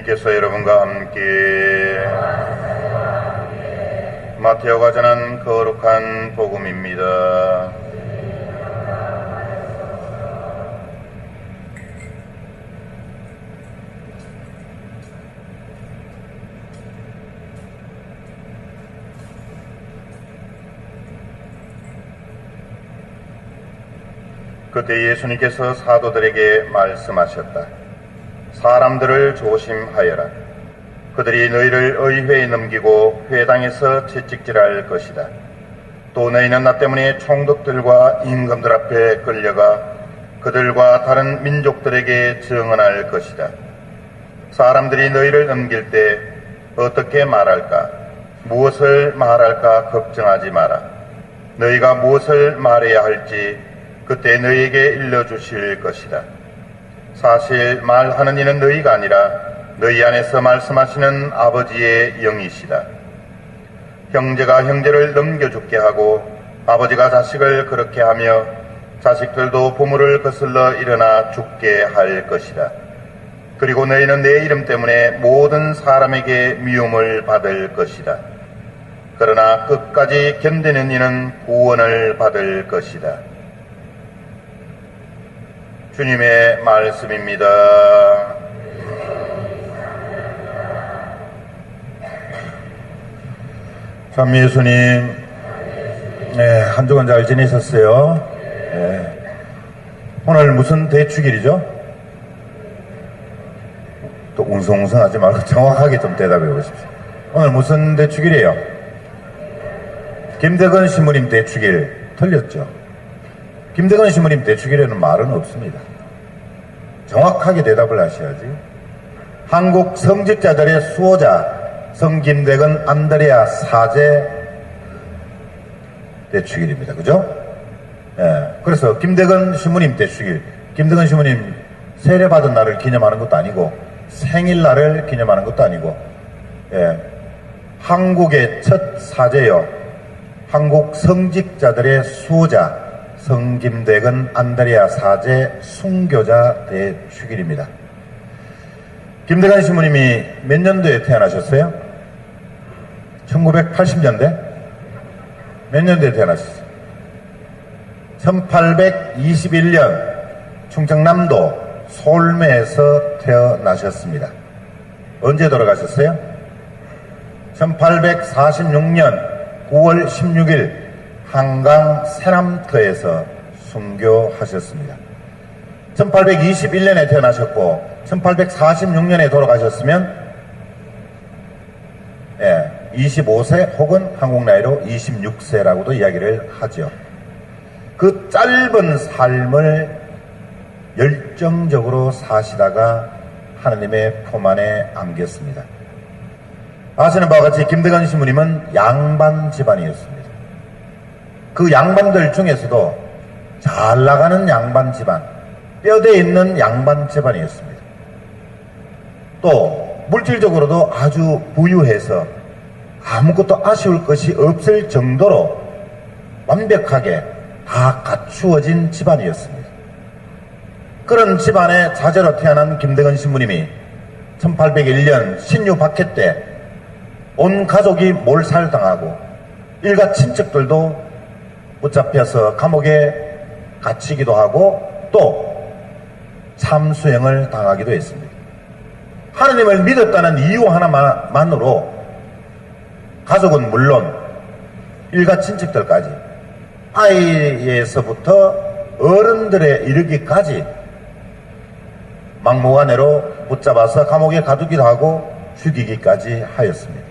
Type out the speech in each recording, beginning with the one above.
주님께서 여러분과 함께 마태오가 전한 거룩한 복음입니다. 그때 예수님께서 사도들에게 말씀하셨다. 사람들을 조심하여라. 그들이 너희를 의회에 넘기고 회당에서 채찍질할 것이다. 또 너희는 나 때문에 총독들과 임금들 앞에 끌려가 그들과 다른 민족들에게 증언할 것이다. 사람들이 너희를 넘길 때 어떻게 말할까? 무엇을 말할까 걱정하지 마라. 너희가 무엇을 말해야 할지 그때 너희에게 일러주실 것이다. 사실 말하는 이는 너희가 아니라 너희 안에서 말씀하시는 아버지의 영이시다. 형제가 형제를 넘겨 죽게 하고 아버지가 자식을 그렇게 하며 자식들도 부모를 거슬러 일어나 죽게 할 것이다. 그리고 너희는 내 이름 때문에 모든 사람에게 미움을 받을 것이다. 그러나 끝까지 견디는 이는 구원을 받을 것이다. 주님의 말씀입니다. 참 예수님, 한 주간 잘 지내셨어요? 오늘 무슨 대축일이죠? 또 웅성웅성하지 말고 정확하게 좀 대답해 보십시오. 오늘 무슨 대축일이에요? 김대건 신부님 대축일. 틀렸죠? 김대건 신부님 대축일에는 말은 없습니다. 정확하게 대답을 하셔야지. 한국 성직자들의 수호자 성김대건 안드레아 사제 대축일입니다. 그죠? 그래서 김대건 신부님 대축일, 김대건 신부님 세례받은 날을 기념하는 것도 아니고 생일날을 기념하는 것도 아니고 한국의 첫 사제여 한국 성직자들의 수호자 성김대건 안드레아 사제 순교자 대축일입니다. 김대건 신부님이 몇 년도에 태어나셨어요? 1980년대? 몇 년도에 태어나셨어요? 1821년 충청남도 솔매에서 태어나셨습니다. 언제 돌아가셨어요? 1846년 9월 16일 한강 세남터에서 순교하셨습니다. 1821년에 태어나셨고 1846년에 돌아가셨으면 25세 혹은 한국 나이로 26세라고도 이야기를 하죠. 그 짧은 삶을 열정적으로 사시다가 하느님의 품 안에 안겼습니다. 아시는 바와 같이 김대건 신부님은 양반 집안이었습니다. 그 양반들 중에서도 잘 나가는 양반 집안, 뼈대 있는 양반 집안이었습니다. 또 물질적으로도 아주 부유해서 아무것도 아쉬울 것이 없을 정도로 완벽하게 다 갖추어진 집안이었습니다. 그런 집안의 자제로 태어난 김대건 신부님이 1801년 신유 박해 때 온 가족이 몰살당하고 일가 친척들도 붙잡혀서 감옥에 갇히기도 하고 또 참수형을 당하기도 했습니다. 하느님을 믿었다는 이유 하나만으로 가족은 물론 일가 친척들까지 아이에서부터 어른들에 이르기까지 막무가내로 붙잡아서 감옥에 가두기도 하고 죽이기까지 하였습니다.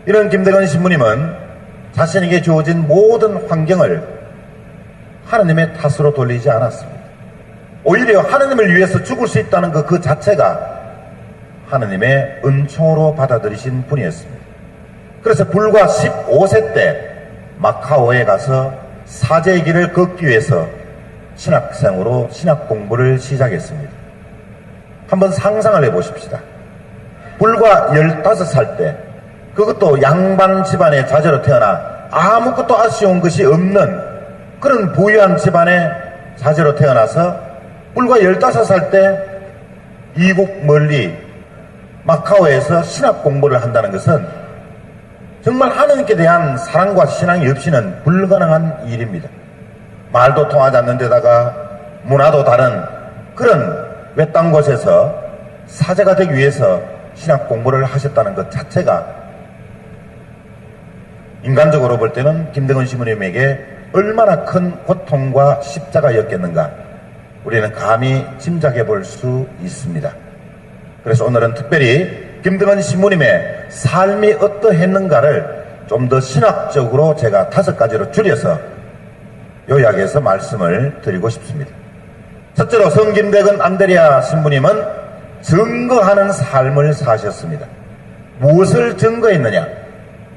이런 김대건 신부님은 자신에게 주어진 모든 환경을 하느님의 탓으로 돌리지 않았습니다. 오히려 하느님을 위해서 죽을 수 있다는 그 자체가 하느님의 은총으로 받아들이신 분이었습니다. 그래서 불과 15세 때 마카오에 가서 사제의 길을 걷기 위해서 신학생으로 신학 공부를 시작했습니다. 한번 상상을 해보십시다. 불과 15살 때 그것도 양반 집안의 자제로 태어나 아무것도 아쉬운 것이 없는 그런 부유한 집안의 자제로 태어나서 불과 15살 때 이국 멀리 마카오에서 신학 공부를 한다는 것은 정말 하나님께 대한 사랑과 신앙이 없이는 불가능한 일입니다. 말도 통하지 않는 데다가 문화도 다른 그런 외딴 곳에서 사제가 되기 위해서 신학 공부를 하셨다는 것 자체가 인간적으로 볼 때는 김대건 시부님에게 얼마나 큰 고통과 십자가였겠는가 우리는 감히 짐작해 볼 수 있습니다. 그래서 오늘은 특별히 김대건 시부님의 삶이 어떠했는가를 좀 더 신학적으로 제가 5가지로 줄여서 요약해서 말씀을 드리고 싶습니다. 첫째로 성김대건 안드레아 신부님은 증거하는 삶을 사셨습니다. 무엇을 증거했느냐?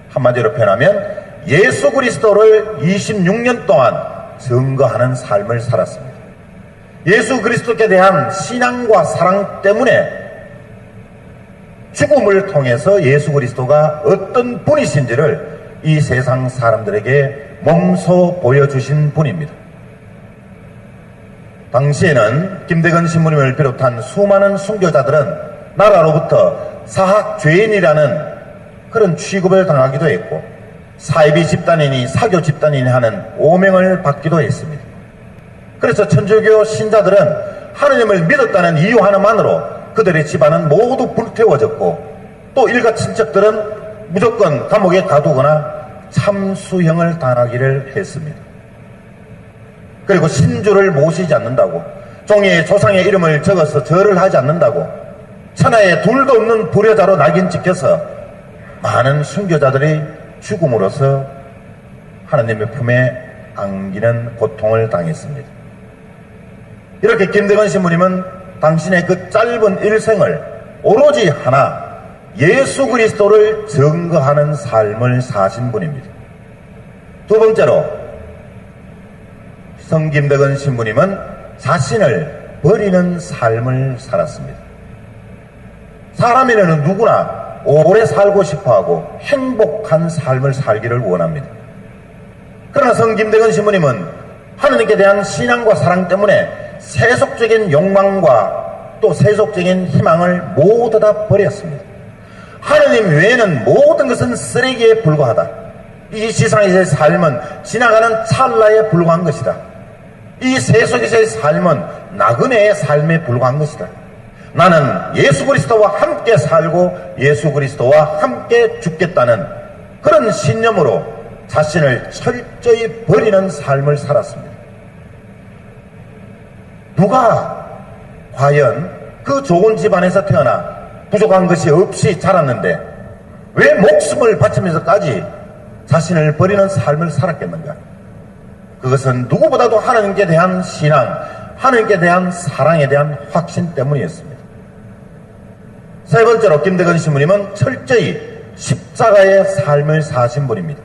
한마디로 표현하면 예수 그리스도를 26년 동안 증거하는 삶을 살았습니다. 예수 그리스도께 대한 신앙과 사랑 때문에 죽음을 통해서 예수 그리스도가 어떤 분이신지를 이 세상 사람들에게 몸소 보여주신 분입니다. 당시에는 김대건 신부님을 비롯한 수많은 순교자들은 나라로부터 사학죄인이라는 그런 취급을 당하기도 했고 사이비 집단이니 사교 집단이니 하는 오명을 받기도 했습니다. 그래서 천주교 신자들은 하느님을 믿었다는 이유 하나만으로 그들의 집안은 모두 불태워졌고 또 일가 친척들은 무조건 감옥에 가두거나 참수형을 당하기를 했습니다. 그리고 신주를 모시지 않는다고 종이에 조상의 이름을 적어서 절을 하지 않는다고 천하에 둘도 없는 불효자로 낙인 찍혀서 많은 순교자들이 죽음으로써 하나님의 품에 안기는 고통을 당했습니다. 이렇게 김대건 신부님은 당신의 그 짧은 일생을 오로지 하나 예수 그리스도를 증거하는 삶을 사신 분입니다. 두 번째로 성김대건 신부님은 자신을 버리는 삶을 살았습니다. 사람이라는 누구나 오래 살고 싶어하고 행복한 삶을 살기를 원합니다. 그러나 성김대건 신부님은 하느님께 대한 신앙과 사랑 때문에 세속적인 욕망과 또 세속적인 희망을 모두 다 버렸습니다. 하느님 외에는 모든 것은 쓰레기에 불과하다. 이 세상에서의 삶은 지나가는 찰나에 불과한 것이다. 이 세속에서의 삶은 나그네의 삶에 불과한 것이다. 나는 예수 그리스도와 함께 살고 예수 그리스도와 함께 죽겠다는 그런 신념으로 자신을 철저히 버리는 삶을 살았습니다. 누가 과연 그 좋은 집안에서 태어나 부족한 것이 없이 자랐는데 왜 목숨을 바치면서까지 자신을 버리는 삶을 살았겠는가? 그것은 누구보다도 하나님께 대한 신앙, 하나님께 대한 사랑에 대한 확신 때문이었습니다. 세 번째로 김대건 신부님은 철저히 십자가의 삶을 사신 분입니다.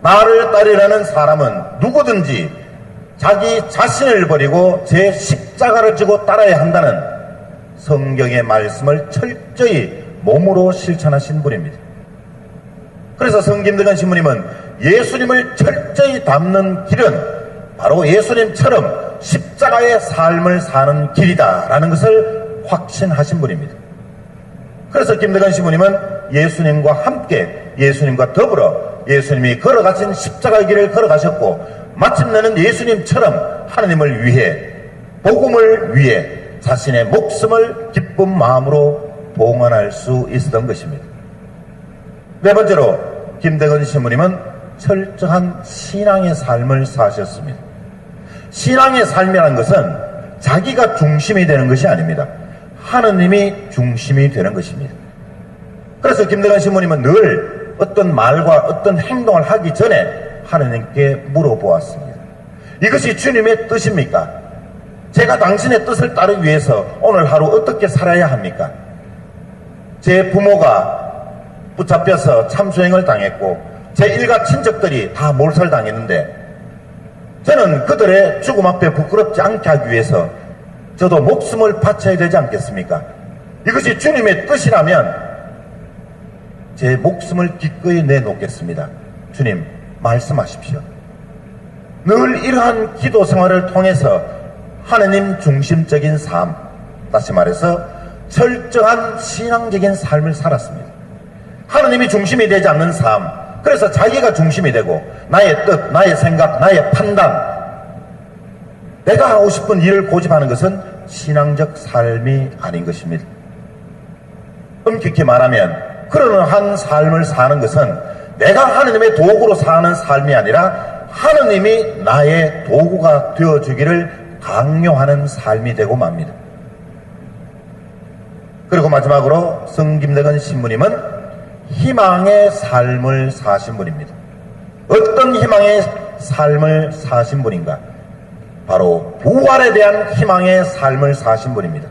나를 따르려는 사람은 누구든지 자기 자신을 버리고 제 십자가를 지고 따라야 한다는 성경의 말씀을 철저히 몸으로 실천하신 분입니다. 그래서 성김대건 신부님은 예수님을 철저히 닮는 길은 바로 예수님처럼 십자가의 삶을 사는 길이다라는 것을 확신하신 분입니다. 그래서 김대건 신부님은 예수님과 함께 예수님과 더불어 예수님이 걸어가신 십자가의 길을 걸어가셨고 마침내는 예수님처럼 하나님을 위해 복음을 위해 자신의 목숨을 기쁜 마음으로 봉헌할 수 있었던 것입니다. 네 번째로 김대건 신부님은 철저한 신앙의 삶을 사셨습니다. 신앙의 삶이라는 것은 자기가 중심이 되는 것이 아닙니다. 하느님이 중심이 되는 것입니다. 그래서 김대건 신부님은 늘 어떤 말과 어떤 행동을 하기 전에 하느님께 물어보았습니다. 이것이 주님의 뜻입니까? 제가 당신의 뜻을 따르기 위해서 오늘 하루 어떻게 살아야 합니까? 제 부모가 붙잡혀서 참수행을 당했고 제 일가 친척들이 다 몰살당했는데 저는 그들의 죽음 앞에 부끄럽지 않게 하기 위해서 저도 목숨을 바쳐야 되지 않겠습니까? 이것이 주님의 뜻이라면 제 목숨을 기꺼이 내놓겠습니다. 주님 말씀하십시오. 늘 이러한 기도 생활을 통해서 하느님 중심적인 삶, 다시 말해서 철저한 신앙적인 삶을 살았습니다. 하느님이 중심이 되지 않는 삶, 그래서 자기가 중심이 되고 나의 뜻, 나의 생각, 나의 판단, 내가 하고 싶은 일을 고집하는 것은 신앙적 삶이 아닌 것입니다. 엄격히 말하면 그러한 삶을 사는 것은 내가 하느님의 도구로 사는 삶이 아니라 하느님이 나의 도구가 되어주기를 강요하는 삶이 되고 맙니다. 그리고 마지막으로 성김대건 신부님은 희망의 삶을 사신 분입니다. 어떤 희망의 삶을 사신 분인가? 바로 부활에 대한 희망의 삶을 사신 분입니다.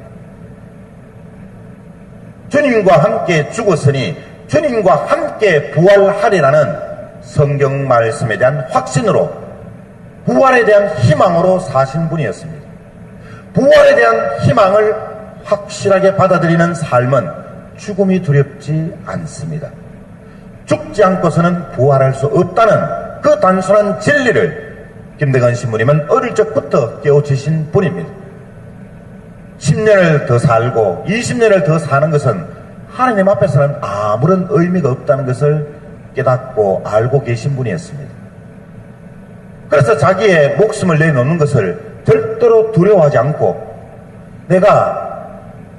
주님과 함께 죽었으니 주님과 함께 부활하리라는 성경 말씀에 대한 확신으로 부활에 대한 희망으로 사신 분이었습니다. 부활에 대한 희망을 확실하게 받아들이는 삶은 죽음이 두렵지 않습니다. 죽지 않고서는 부활할 수 없다는 그 단순한 진리를 김대건 신부님은 어릴 적부터 깨우치신 분입니다. 10년을 더 살고 20년을 더 사는 것은 하나님 앞에서는 아무런 의미가 없다는 것을 깨닫고 알고 계신 분이었습니다. 그래서 자기의 목숨을 내놓는 것을 절대로 두려워하지 않고 내가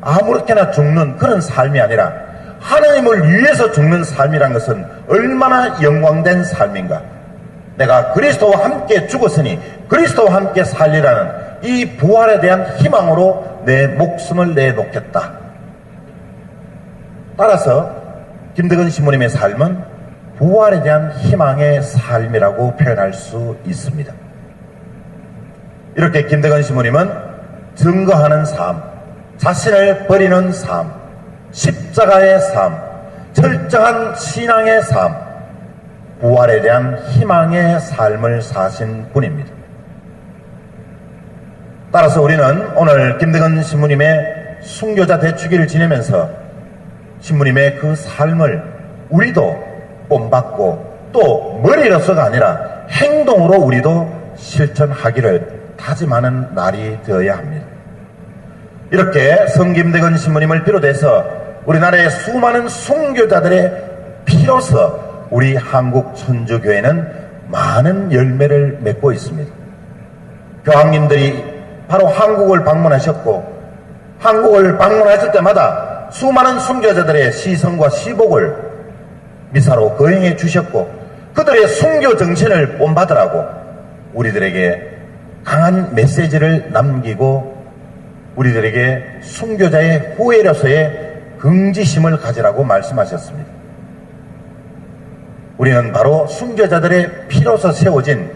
아무렇게나 죽는 그런 삶이 아니라 하나님을 위해서 죽는 삶이란 것은 얼마나 영광된 삶인가. 내가 그리스도와 함께 죽었으니 그리스도와 함께 살리라는 이 부활에 대한 희망으로 내 목숨을 내놓겠다. 따라서 김대건 신부님의 삶은 부활에 대한 희망의 삶이라고 표현할 수 있습니다. 이렇게 김대건 신부님은 증거하는 삶, 자신을 버리는 삶, 십자가의 삶, 철저한 신앙의 삶, 부활에 대한 희망의 삶을 사신 분입니다. 따라서 우리는 오늘 김대건 신부님의 순교자 대축일을 지내면서 신부님의 그 삶을 우리도 본받고 또 머리로서가 아니라 행동으로 우리도 실천하기를 다짐하는 날이 되어야 합니다. 이렇게 성김대건 신부님을 비롯해서 우리나라의 수많은 순교자들의 피로서 우리 한국 천주교회는 많은 열매를 맺고 있습니다. 교황님들이 바로 한국을 방문하셨고 한국을 방문하실 때마다 수많은 순교자들의 시선과 시복을 미사로 거행해 주셨고 그들의 순교 정신을 본받으라고 우리들에게 강한 메시지를 남기고 우리들에게 순교자의 후예로서의 긍지심을 가지라고 말씀하셨습니다. 우리는 바로 순교자들의 피로서 세워진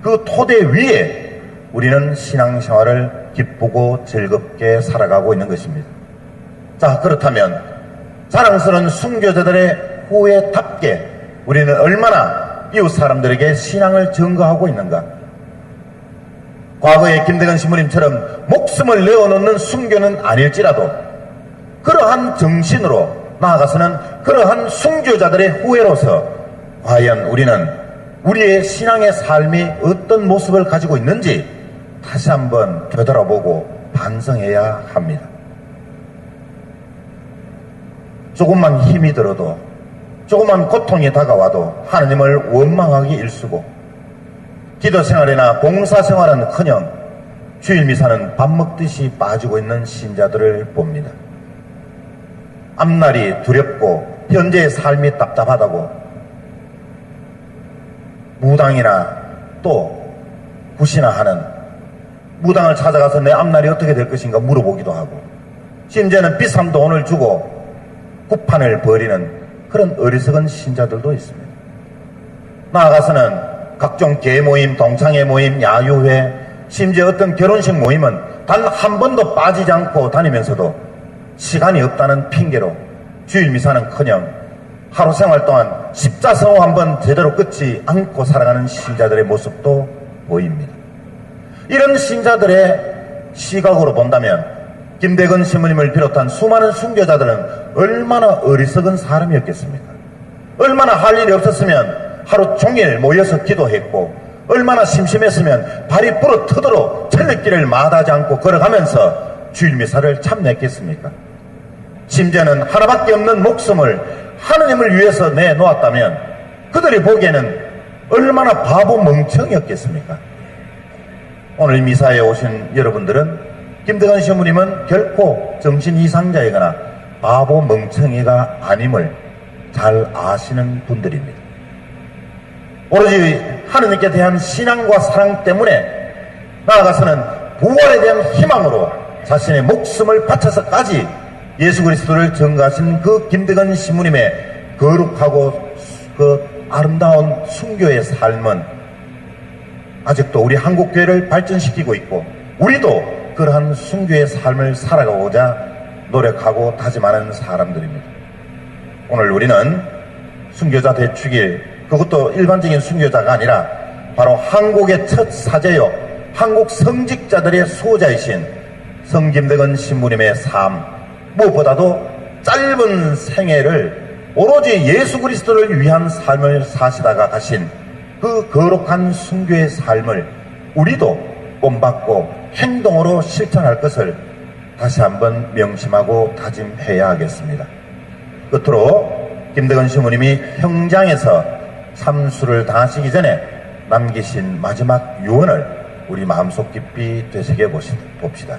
그 토대 위에 우리는 신앙생활을 기쁘고 즐겁게 살아가고 있는 것입니다. 자, 그렇다면 자랑스러운 순교자들의 후예답게 우리는 얼마나 이웃 사람들에게 신앙을 증거하고 있는가? 과거의 김대건 신부님처럼 목숨을 내어놓는 순교는 아닐지라도 그러한 정신으로 나아가서는 그러한 순교자들의 후예로서 과연 우리는 우리의 신앙의 삶이 어떤 모습을 가지고 있는지 다시 한번 되돌아보고 반성해야 합니다. 조금만 힘이 들어도 조금만 고통이 다가와도 하나님을 원망하기 일쑤고 기도 생활이나 봉사 생활은 커녕 주일 미사는 밥 먹듯이 빠지고 있는 신자들을 봅니다. 앞날이 두렵고 현재의 삶이 답답하다고 무당이나 또 굿이나 하는 무당을 찾아가서 내 앞날이 어떻게 될 것인가 물어보기도 하고 심지어는 비싼 돈을 주고 굿판을 벌이는 그런 어리석은 신자들도 있습니다. 나아가서는 각종 계모임, 동창회 모임, 야유회, 심지어 어떤 결혼식 모임은 단 한 번도 빠지지 않고 다니면서도 시간이 없다는 핑계로 주일 미사는커녕 하루 생활 동안 십자성호 한번 제대로 끊지 않고 살아가는 신자들의 모습도 보입니다. 이런 신자들의 시각으로 본다면 김대건 신부님을 비롯한 수많은 순교자들은 얼마나 어리석은 사람이었겠습니까? 얼마나 할 일이 없었으면 하루 종일 모여서 기도했고 얼마나 심심했으면 발이 부러뜨도록 철새길을 마다하지 않고 걸어가면서 주일 미사를 참냈겠습니까? 심지어는 하나밖에 없는 목숨을 하느님을 위해서 내놓았다면 그들이 보기에는 얼마나 바보 멍청이었겠습니까? 오늘 미사에 오신 여러분들은 김대건 시부님은 결코 정신 이상자이거나 바보 멍청이가 아님을 잘 아시는 분들입니다. 오로지 하느님께 대한 신앙과 사랑 때문에 나아가서는 부활에 대한 희망으로 자신의 목숨을 바쳐서까지 예수 그리스도를 전가하신 그 김대건 시부님의 거룩하고 그 아름다운 순교의 삶은 아직도 우리 한국교회를 발전시키고 있고 우리도 그러한 순교의 삶을 살아가고자 노력하고 다짐하는 사람들입니다. 오늘 우리는 순교자 대축일, 그것도 일반적인 순교자가 아니라 바로 한국의 첫 사제요 한국 성직자들의 수호자이신 성김대건 신부님의 삶, 무엇보다도 짧은 생애를 오로지 예수 그리스도를 위한 삶을 사시다가 가신 그 거룩한 순교의 삶을 우리도 본받고 행동으로 실천할 것을 다시 한번 명심하고 다짐해야 하겠습니다. 끝으로 김대건 시부님이 형장에서 참수를 당하시기 전에 남기신 마지막 유언을 우리 마음속 깊이 되새겨 봅시다.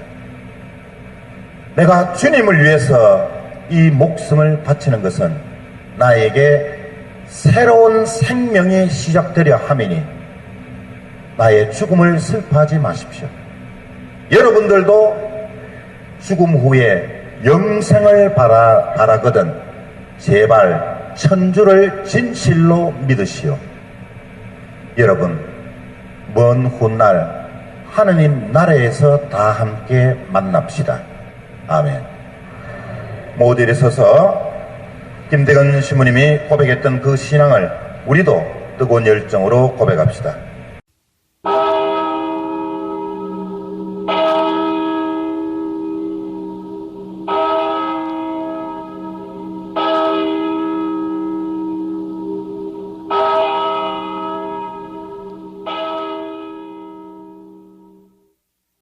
내가 주님을 위해서 이 목숨을 바치는 것은 나에게 새로운 생명이 시작되려 함이니 나의 죽음을 슬퍼하지 마십시오. 여러분들도 죽음 후에 영생을 바라거든 제발 천주를 진실로 믿으시오. 여러분, 먼 훗날 하느님 나라에서 다 함께 만납시다. 아멘. 모두 일어서서 김대건 시부님이 고백했던 그 신앙을 우리도 뜨거운 열정으로 고백합시다.